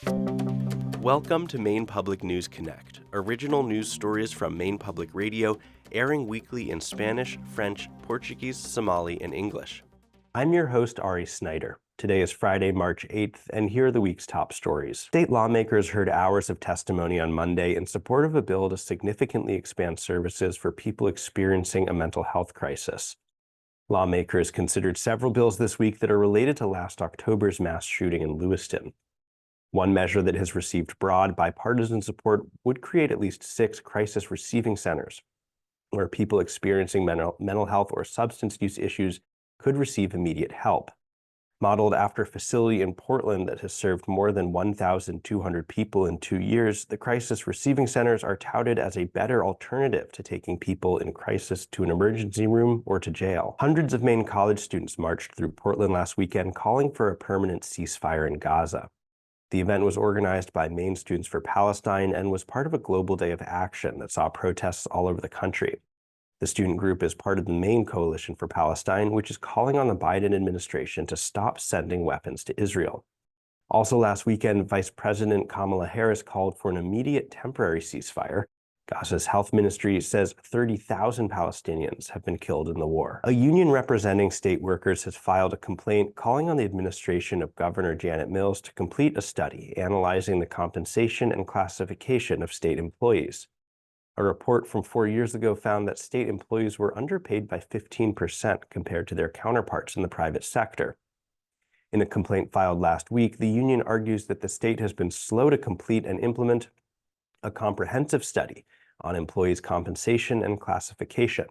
Welcome to Maine Public News Connect, original news stories from Maine Public Radio, airing weekly in Spanish, French, Portuguese, Somali, and English. I'm your host, Ari Snider. Today is Friday, March 8th, and here are the week's top stories. State lawmakers heard hours of testimony on Monday in support of a bill to significantly expand services for people experiencing a mental health crisis. Lawmakers considered several bills this week that are related to last October's mass shooting in Lewiston. One measure that has received broad bipartisan support would create at least 6 crisis receiving centers, where people experiencing mental health or substance use issues could receive immediate help. Modeled after a facility in Portland that has served more than 1,200 people in 2 years, the crisis receiving centers are touted as a better alternative to taking people in crisis to an emergency room or to jail. Hundreds of Maine college students marched through Portland last weekend calling for a permanent ceasefire in Gaza. The event was organized by Maine Students for Palestine and was part of a global day of action that saw protests all over the country. The student group is part of the Maine Coalition for Palestine, which is calling on the Biden administration to stop sending weapons to Israel. Also last weekend, Vice President Kamala Harris called for an immediate temporary ceasefire. Gaza's health ministry says 30,000 Palestinians have been killed in the war. A union representing state workers has filed a complaint calling on the administration of Governor Janet Mills to complete a study analyzing the compensation and classification of state employees. A report from 4 years ago found that state employees were underpaid by 15% compared to their counterparts in the private sector. In a complaint filed last week, the union argues that the state has been slow to complete and implement a comprehensive study on employees' compensation and classification.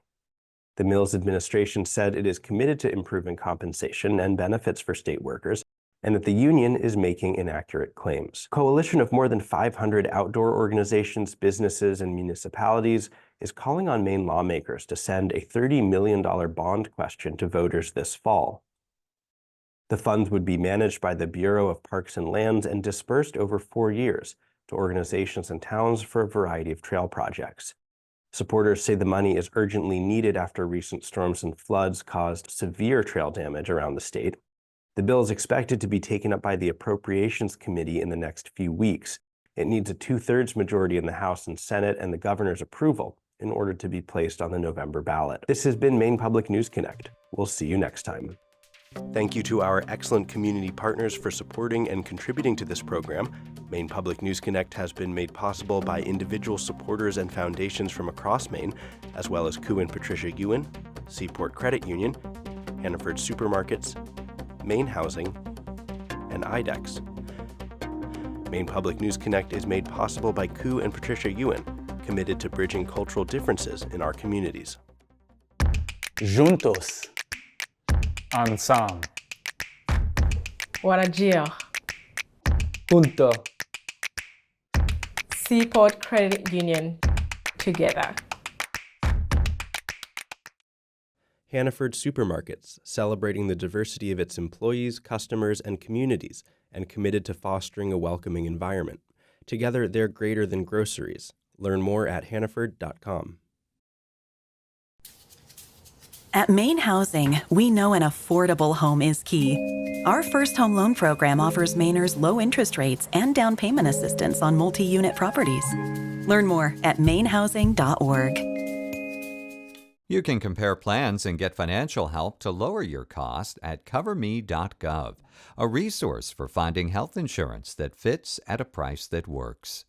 The Mills administration said it is committed to improving compensation and benefits for state workers, and that the union is making inaccurate claims. A coalition of more than 500 outdoor organizations, businesses, and municipalities is calling on Maine lawmakers to send a $30 million bond question to voters this fall. The funds would be managed by the Bureau of Parks and Lands and dispersed over 4 years to organizations and towns for a variety of trail projects. Supporters say the money is urgently needed after recent storms and floods caused severe trail damage around the state. The bill is expected to be taken up by the Appropriations Committee in the next few weeks. It needs a 2/3 majority in the House and Senate and the governor's approval in order to be placed on the November ballot. This has been Maine Public News Connect. We'll see you next time. Thank you to our excellent community partners for supporting and contributing to this program. Maine Public News Connect has been made possible by individual supporters and foundations from across Maine, as well as Koo and Patricia Yuen, cPort Credit Union, Hannaford Supermarkets, MaineHousing, and IDEXX. Maine Public News Connect is made possible by Koo and Patricia Yuen, committed to bridging cultural differences in our communities. Juntos. Ensemble. Warajir. Junto. cPort Credit Union. Together. Hannaford Supermarkets, celebrating the diversity of its employees, customers, and communities, and committed to fostering a welcoming environment. Together, they're greater than groceries. Learn more at hannaford.com. At MaineHousing, we know an affordable home is key. Our first home loan program offers Mainers low interest rates and down payment assistance on multi-unit properties. Learn more at MaineHousing.org. You can compare plans and get financial help to lower your cost at CoverMe.gov, a resource for finding health insurance that fits at a price that works.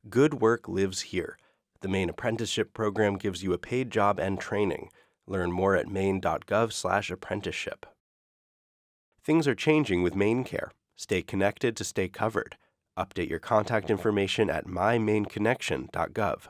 Good work lives here. The Maine Apprenticeship Program gives you a paid job and training. Learn more at maine.gov/apprenticeship. Things are changing with MaineCare. Stay connected to stay covered. Update your contact information at mymainconnection.gov.